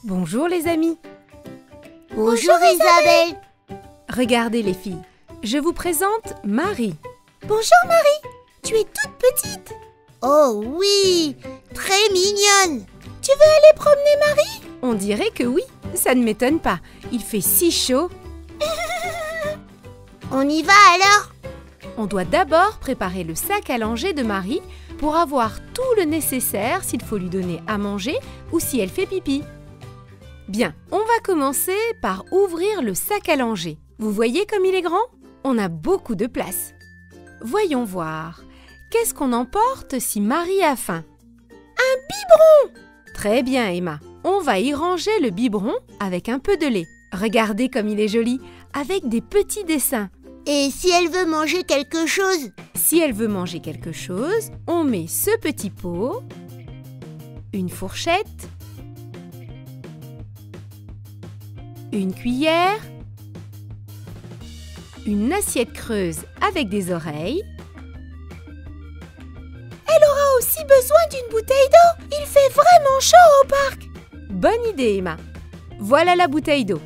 Bonjour les amis. Bonjour Isabelle. Regardez les filles, je vous présente Marie. Bonjour Marie, tu es toute petite. Oh oui, très mignonne. Tu veux aller promener Marie? On dirait que oui, ça ne m'étonne pas. Il fait si chaud. On y va alors? On doit d'abord préparer le sac à langer de Marie pour avoir tout le nécessaire s'il faut lui donner à manger ou si elle fait pipi. Bien, on va commencer par ouvrir le sac à langer. Vous voyez comme il est grand? On a beaucoup de place. Voyons voir. Qu'est-ce qu'on emporte si Marie a faim? Un biberon! Très bien Emma. On va y ranger le biberon avec un peu de lait. Regardez comme il est joli, avec des petits dessins. Et si elle veut manger quelque chose? Si elle veut manger quelque chose, on met ce petit pot, une fourchette, une cuillère, une assiette creuse avec des oreilles. Elle aura aussi besoin d'une bouteille d'eau. Il fait vraiment chaud au parc. Bonne idée Emma. Voilà la bouteille d'eau.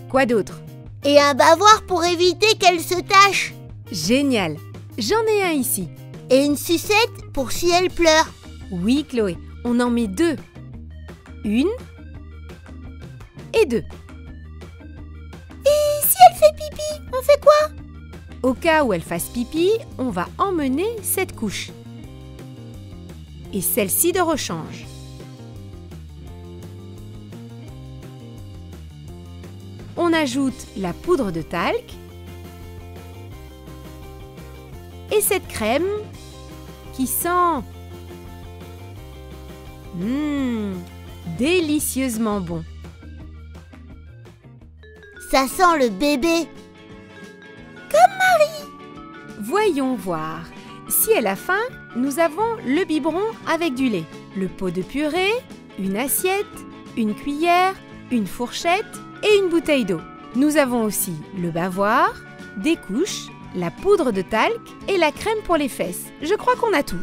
Quoi d'autre? Et un bavoir pour éviter qu'elle se tâche. Génial. J'en ai un ici. Et une sucette pour si elle pleure. Oui Chloé, on en met deux. Une et deux. Et si elle fait pipi, on fait quoi? Au cas où elle fasse pipi, on va emmener cette couche. Et celle-ci de rechange. On ajoute la poudre de talc et cette crème qui sent délicieusement bon. Ça sent le bébé. Comme Marie. Voyons voir. Si elle a faim, nous avons le biberon avec du lait, le pot de purée, une assiette, une cuillère, une fourchette et une bouteille d'eau. Nous avons aussi le bavoir, des couches, la poudre de talc et la crème pour les fesses. Je crois qu'on a tout.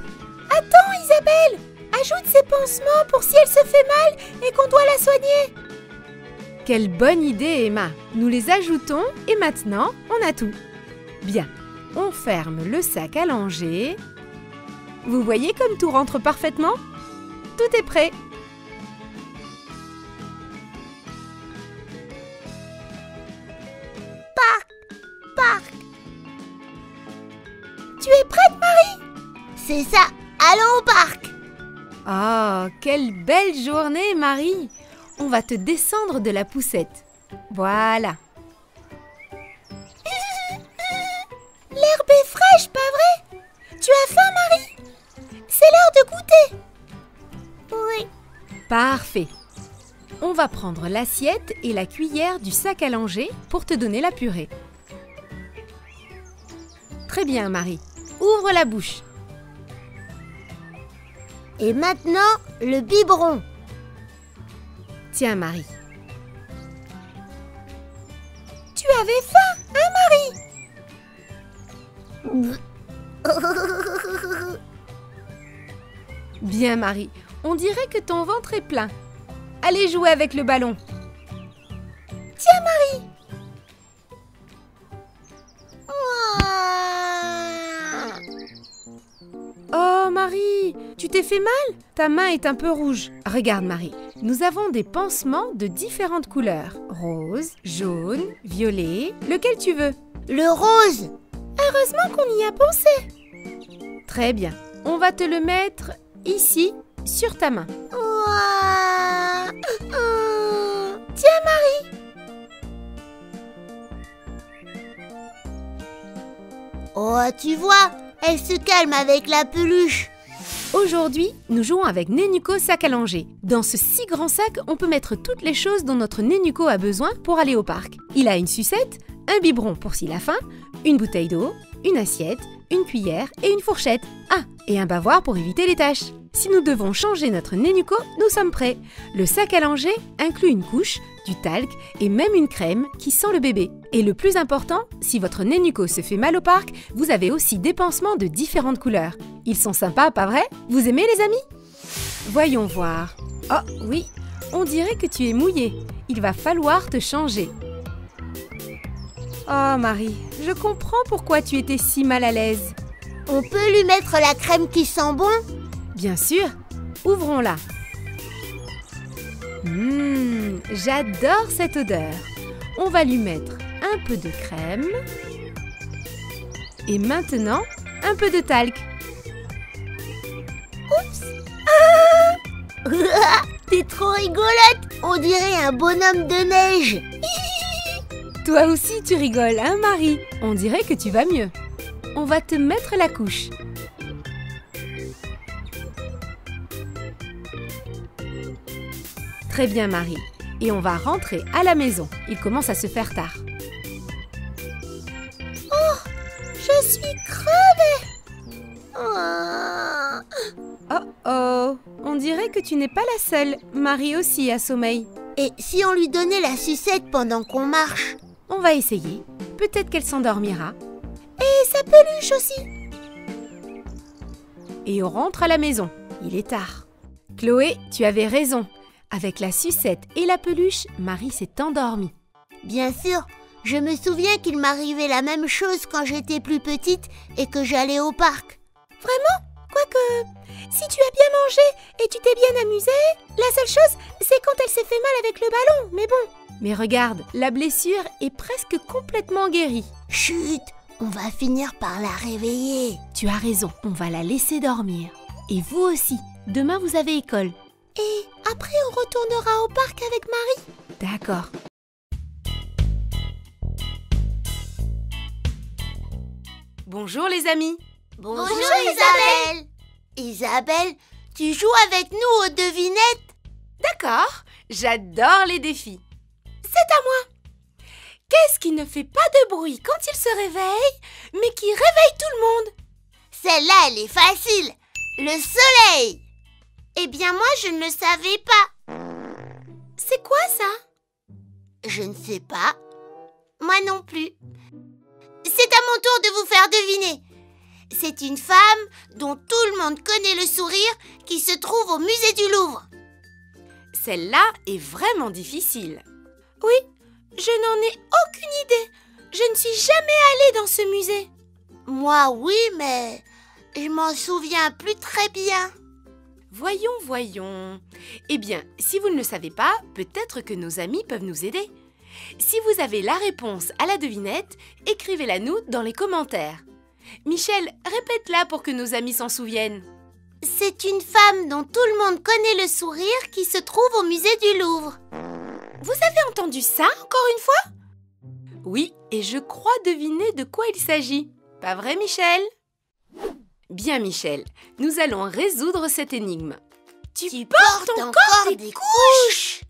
Attends Isabelle, ajoute ces pansements pour si elle se fait mal et qu'on doit la soigner. Quelle bonne idée Emma. Nous les ajoutons et maintenant on a tout. Bien, on ferme le sac à langer. Vous voyez comme tout rentre parfaitement? Tout est prêt. Parc. Tu es prête Marie? C'est ça, allons au parc. Oh, quelle belle journée Marie. On va te descendre de la poussette. Voilà. L'herbe est fraîche, pas vrai? Tu as faim Marie? C'est l'heure de goûter. Oui. Parfait. On va prendre l'assiette et la cuillère du sac à langer pour te donner la purée. Très bien Marie. Ouvre la bouche. Et maintenant, le biberon. Tiens Marie. Tu avais faim, hein Marie? Bien Marie, on dirait que ton ventre est plein. Allez jouer avec le ballon. Tiens Marie. Oh Marie, tu t'es fait mal? Ta main est un peu rouge. Regarde Marie, nous avons des pansements de différentes couleurs. Rose, jaune, violet, lequel tu veux? Le rose. Heureusement qu'on y a pensé. Très bien, on va te le mettre ici, sur ta main. Tiens Marie. Oh, tu vois, elle se calme avec la peluche. Aujourd'hui, nous jouons avec Nénuco sac à langer. Dans ce si grand sac, on peut mettre toutes les choses dont notre Nénuco a besoin pour aller au parc. Il a une sucette, un biberon pour s'il a faim, une bouteille d'eau, une assiette, une cuillère et une fourchette. Ah, et un bavoir pour éviter les taches. Si nous devons changer notre Nénuco, nous sommes prêts. Le sac à langer inclut une couche, du talc et même une crème qui sent le bébé. Et le plus important, si votre Nénuco se fait mal au parc, vous avez aussi des pansements de différentes couleurs. Ils sont sympas, pas vrai? Vous aimez les amis? Voyons voir. Oh oui, on dirait que tu es mouillée. Il va falloir te changer. Oh Marie, je comprends pourquoi tu étais si mal à l'aise. On peut lui mettre la crème qui sent bon? Bien sûr, ouvrons-la. J'adore cette odeur. On va lui mettre un peu de crème. Et maintenant, un peu de talc. T'es trop rigolote! On dirait un bonhomme de neige! Toi aussi tu rigoles, hein Marie? On dirait que tu vas mieux. On va te mettre la couche. Très bien Marie. Et on va rentrer à la maison. Il commence à se faire tard. Oh, je suis crevée! Oh oh, on dirait que tu n'es pas la seule. Marie aussi a sommeil. Et si on lui donnait la sucette pendant qu'on marche? On va essayer. Peut-être qu'elle s'endormira. Et sa peluche aussi. Et on rentre à la maison. Il est tard. Chloé, tu avais raison. Avec la sucette et la peluche, Marie s'est endormie. Bien sûr, je me souviens qu'il m'arrivait la même chose quand j'étais plus petite et que j'allais au parc. Vraiment? Quoique, si tu as bien mangé et tu t'es bien amusé, la seule chose, c'est quand elle s'est fait mal avec le ballon, mais bon. Mais regarde, la blessure est presque complètement guérie. Chut, on va finir par la réveiller. Tu as raison, on va la laisser dormir. Et vous aussi, demain vous avez école. Et après on retournera au parc avec Marie? D'accord. Bonjour les amis. Bonjour Isabelle. Isabelle, tu joues avec nous aux devinettes? D'accord, j'adore les défis. C'est à moi. Qu'est-ce qui ne fait pas de bruit quand il se réveille, mais qui réveille tout le monde? Celle-là, elle est facile. Le soleil. Eh bien moi, je ne le savais pas. C'est quoi ça? Je ne sais pas. Moi non plus. C'est à mon tour de vous faire deviner. C'est une femme dont tout le monde connaît le sourire qui se trouve au musée du Louvre. Celle-là est vraiment difficile. Oui, je n'en ai aucune idée. Je ne suis jamais allée dans ce musée. Moi, oui, mais je m'en souviens plus très bien. Voyons. Eh bien, si vous ne le savez pas, peut-être que nos amis peuvent nous aider. Si vous avez la réponse à la devinette, écrivez-la nous dans les commentaires. Michel, répète-la pour que nos amis s'en souviennent. C'est une femme dont tout le monde connaît le sourire qui se trouve au musée du Louvre. Vous avez entendu ça encore une fois? Oui, et je crois deviner de quoi il s'agit. Pas vrai, Michel? Bien, Michel, nous allons résoudre cette énigme. Tu portes encore des couches?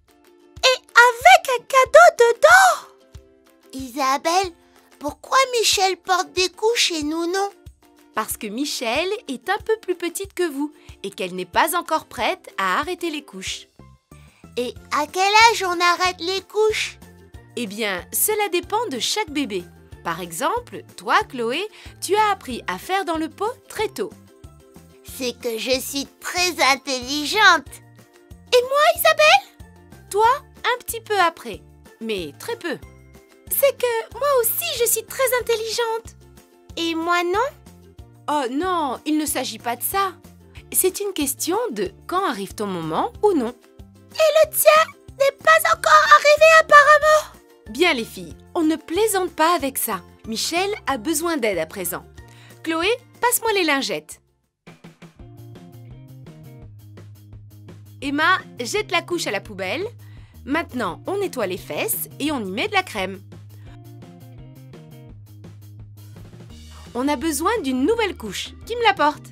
Et avec un cadeau dedans? Isabelle, pourquoi Michel porte des couches et nous non? Parce que Michel est un peu plus petite que vous et qu'elle n'est pas encore prête à arrêter les couches. Et à quel âge on arrête les couches? Eh bien, cela dépend de chaque bébé. Par exemple, toi, Chloé, tu as appris à faire dans le pot très tôt. C'est que je suis très intelligente. Et moi, Isabelle? Toi, un petit peu après, mais très peu. C'est que moi aussi, je suis très intelligente. Et moi non? Oh non, il ne s'agit pas de ça. C'est une question de quand arrive ton moment ou non. Et le tien n'est pas encore arrivé apparemment. Bien les filles, on ne plaisante pas avec ça. Michel a besoin d'aide à présent. Chloé, passe-moi les lingettes. Emma, jette la couche à la poubelle. Maintenant, on nettoie les fesses et on y met de la crème. On a besoin d'une nouvelle couche. Qui me l'apporte?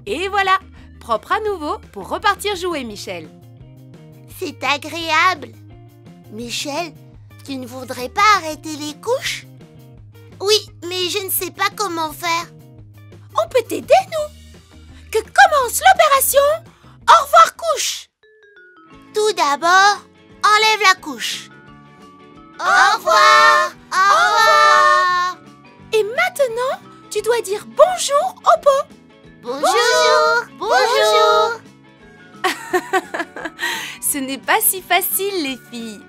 Et voilà, propre à nouveau pour repartir jouer, Michel. C'est agréable. Michel, tu ne voudrais pas arrêter les couches? Oui, mais je ne sais pas comment faire. On peut t'aider, nous. Que commence l'opération Au revoir couche. Tout d'abord, enlève la couche. Au revoir. Au revoir. Et maintenant, tu dois dire bonjour au pot. pas si facile, les filles.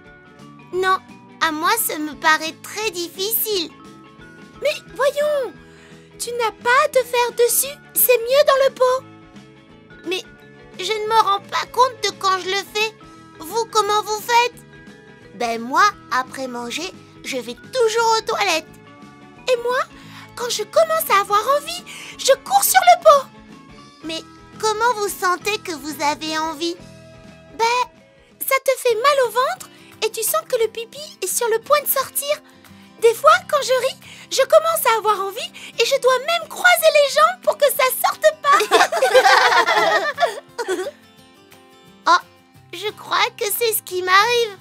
Non, à moi ça me paraît très difficile. Mais voyons, tu n'as pas à te faire dessus, c'est mieux dans le pot. Mais je ne me rends pas compte de quand je le fais. Vous, comment vous faites? Ben moi, après manger, je vais toujours aux toilettes. Et moi, quand je commence à avoir envie, je cours sur le pot. Mais comment vous sentez que vous avez envie? Ben, ça te fait mal au ventre et tu sens que le pipi est sur le point de sortir. Des fois, quand je ris, je commence à avoir envie et je dois même croiser les jambes pour que ça sorte pas. Oh, je crois que c'est ce qui m'arrive.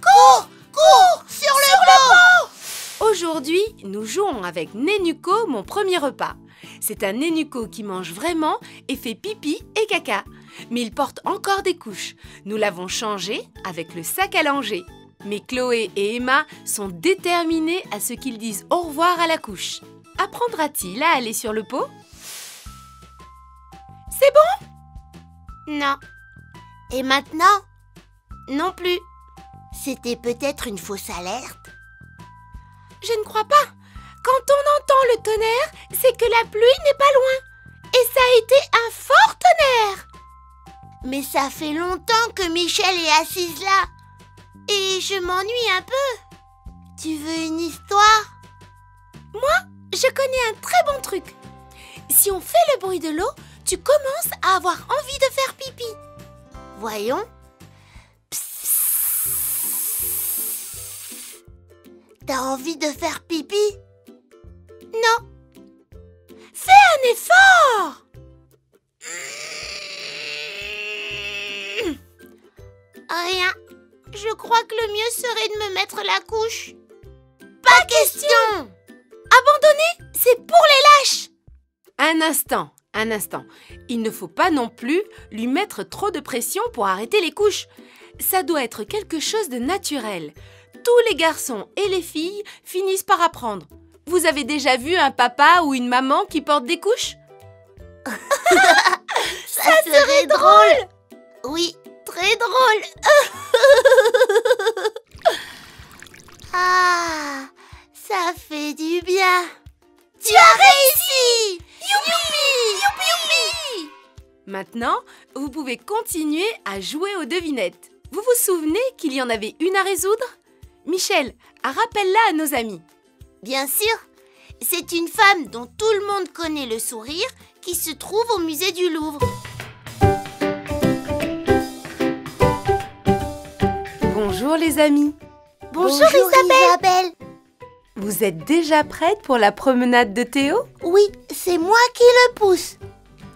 Cours, cours, sur le pot. Aujourd'hui, nous jouons avec Nenuco, mon premier repas. C'est un Nenuco qui mange vraiment et fait pipi et caca. Mais il porte encore des couches. Nous l'avons changé avec le sac à langer. Mais Chloé et Emma sont déterminés à ce qu'ils disent au revoir à la couche. Apprendra-t-il à aller sur le pot? C'est bon? Non. Et maintenant? Non plus. C'était peut-être une fausse alerte. Je ne crois pas. Quand on entend le tonnerre, c'est que la pluie n'est pas loin. Et ça a été un fort tonnerre. Mais ça fait longtemps que Michel est assise là. Et je m'ennuie un peu. Tu veux une histoire? Moi, je connais un très bon truc. Si on fait le bruit de l'eau, tu commences à avoir envie de faire pipi. Voyons. T'as envie de faire pipi? Non. Fais un effort. Rien. Je crois que le mieux serait de me mettre la couche. Pas question. Abandonner, c'est pour les lâches. Un instant. Il ne faut pas non plus lui mettre trop de pression pour arrêter les couches. Ça doit être quelque chose de naturel. Tous les garçons et les filles finissent par apprendre. Vous avez déjà vu un papa ou une maman qui porte des couches? Ça serait drôle. Oui, très drôle. Ah, ça fait du bien. Tu as réussi! Youpi! Youpi, youpi! Maintenant, vous pouvez continuer à jouer aux devinettes. Vous vous souvenez qu'il y en avait une à résoudre? Michel, rappelle-la à nos amis. Bien sûr, c'est une femme dont tout le monde connaît le sourire qui se trouve au musée du Louvre. Bonjour les amis. Bonjour Isabelle. Vous êtes déjà prête pour la promenade de Théo? Oui, c'est moi qui le pousse.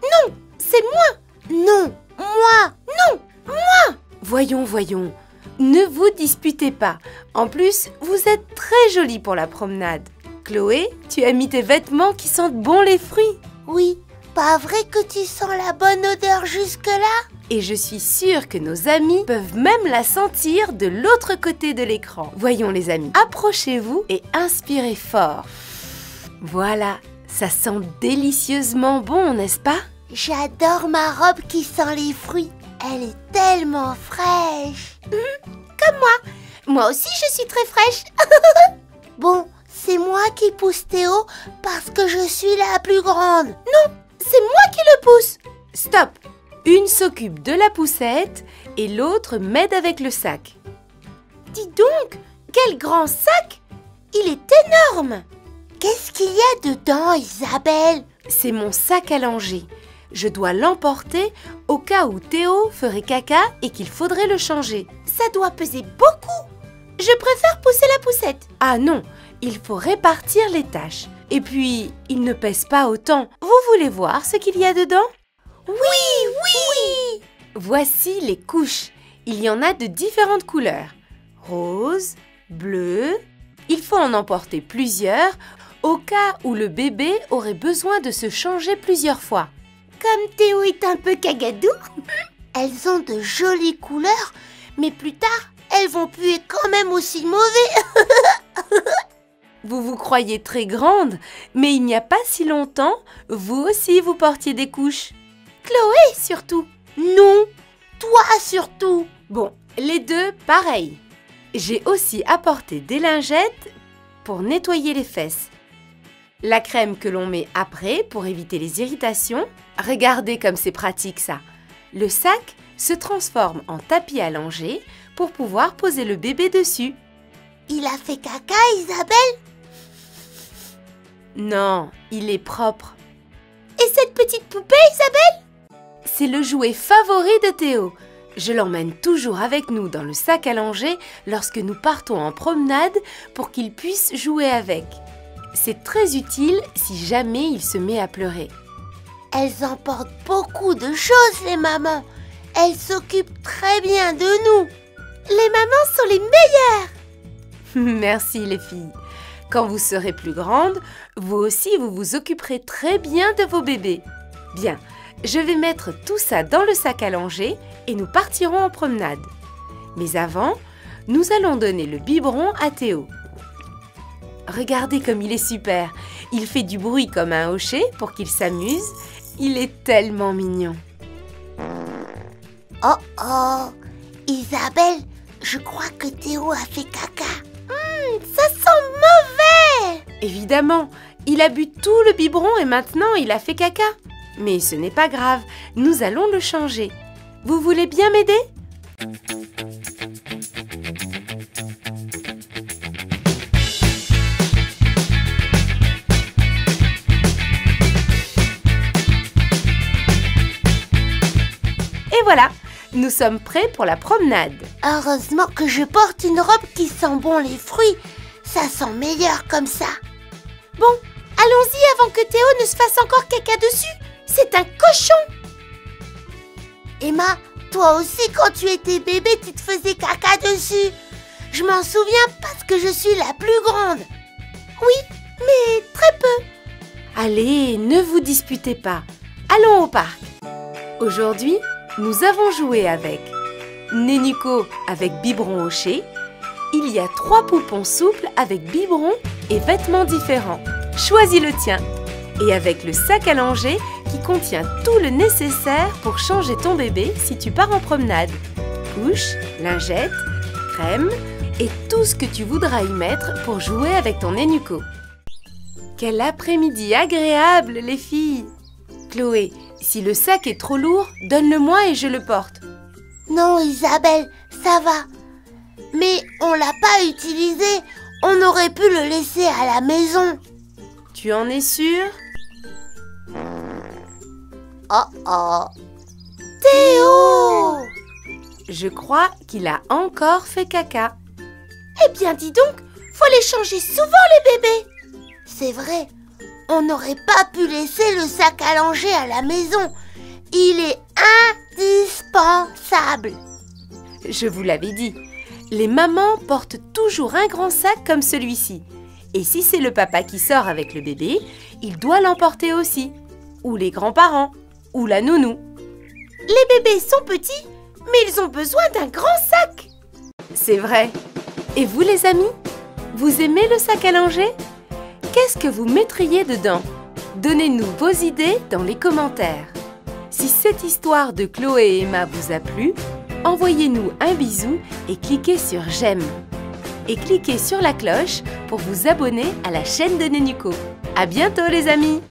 Non, c'est moi. Non, moi. Non, moi. Voyons. Ne vous disputez pas. En plus, vous êtes très jolie pour la promenade. Chloé, tu as mis tes vêtements qui sentent bon les fruits. Oui, pas vrai que tu sens la bonne odeur jusque-là? Et je suis sûre que nos amis peuvent même la sentir de l'autre côté de l'écran. Voyons les amis, approchez-vous et inspirez fort. Voilà, ça sent délicieusement bon, n'est-ce pas? J'adore ma robe qui sent les fruits. Elle est tellement fraîche. Comme moi. Moi aussi, je suis très fraîche. Bon, c'est moi qui pousse Théo parce que je suis la plus grande. Non, c'est moi qui le pousse. Stop. Une s'occupe de la poussette et l'autre m'aide avec le sac. Dis donc, quel grand sac! Il est énorme! Qu'est-ce qu'il y a dedans, Isabelle? C'est mon sac à langer. Je dois l'emporter au cas où Théo ferait caca et qu'il faudrait le changer. Ça doit peser beaucoup. Je préfère pousser la poussette. Ah non, il faut répartir les tâches. Et puis, il ne pèse pas autant. Vous voulez voir ce qu'il y a dedans? Oui! Voici les couches. Il y en a de différentes couleurs. Rose, bleu. Il faut en emporter plusieurs au cas où le bébé aurait besoin de se changer plusieurs fois. Comme Théo est un peu cagadou. Elles ont de jolies couleurs, mais plus tard, elles vont puer quand même aussi mauvais. Vous vous croyez très grande, mais il n'y a pas si longtemps, vous aussi vous portiez des couches. Chloé surtout. Non, toi surtout. Bon, Les deux, pareil. J'ai aussi apporté des lingettes pour nettoyer les fesses. La crème que l'on met après pour éviter les irritations. Regardez comme c'est pratique ça. Le sac se transforme en tapis allongé pour pouvoir poser le bébé dessus. Il a fait caca, Isabelle? Non, il est propre. Et cette petite poupée, Isabelle? C'est le jouet favori de Théo. Je l'emmène toujours avec nous dans le sac à langer lorsque nous partons en promenade pour qu'il puisse jouer avec. C'est très utile si jamais il se met à pleurer. Elles emportent beaucoup de choses, les mamans. Elles s'occupent très bien de nous. Les mamans sont les meilleures. Merci les filles. Quand vous serez plus grandes, vous aussi vous vous occuperez très bien de vos bébés. Bien, je vais mettre tout ça dans le sac à langer et nous partirons en promenade. Mais avant, nous allons donner le biberon à Théo. Regardez comme il est super. Il fait du bruit comme un hochet pour qu'il s'amuse. Il est tellement mignon. Oh oh, Isabelle, je crois que Théo a fait caca. Ça sent mauvais. Évidemment, il a bu tout le biberon et maintenant il a fait caca. Mais ce n'est pas grave, nous allons le changer. Vous voulez bien m'aider ? Et voilà, nous sommes prêts pour la promenade. Heureusement que je porte une robe qui sent bon les fruits. Ça sent meilleur comme ça. Bon, allons-y avant que Théo ne se fasse encore caca dessus. C'est un cochon. Emma, toi aussi quand tu étais bébé, tu te faisais caca dessus. Je m'en souviens parce que je suis la plus grande. Oui, mais très peu. Allez, ne vous disputez pas. Allons au parc. Aujourd'hui, nous avons joué avec Nénuco avec biberon hoché. Il y a 3 poupons souples avec biberon et vêtements différents. Choisis le tien. Et avec le sac à langer qui contient tout le nécessaire pour changer ton bébé si tu pars en promenade. Couche, lingettes, crème et tout ce que tu voudras y mettre pour jouer avec ton Nénuco. Quel après-midi agréable, les filles! Chloé, si le sac est trop lourd, donne-le-moi et je le porte. Non, Isabelle, ça va. Mais on l'a pas utilisé. On aurait pu le laisser à la maison. Tu en es sûre? Oh oh. Théo! Je crois qu'il a encore fait caca. Eh bien, dis donc, faut les changer souvent les bébés. C'est vrai, on n'aurait pas pu laisser le sac à langer à la maison. Il est indispensable. Je vous l'avais dit, les mamans portent toujours un grand sac comme celui-ci. Et si c'est le papa qui sort avec le bébé, il doit l'emporter aussi. Ou les grands-parents, ou la nounou. Les bébés sont petits, mais ils ont besoin d'un grand sac. C'est vrai. Et vous les amis, vous aimez le sac à langer? Qu'est-ce que vous mettriez dedans? Donnez-nous vos idées dans les commentaires. Si cette histoire de Chloé et Emma vous a plu, envoyez-nous un bisou et cliquez sur j'aime. Et cliquez sur la cloche pour vous abonner à la chaîne de Nénuco. À bientôt les amis!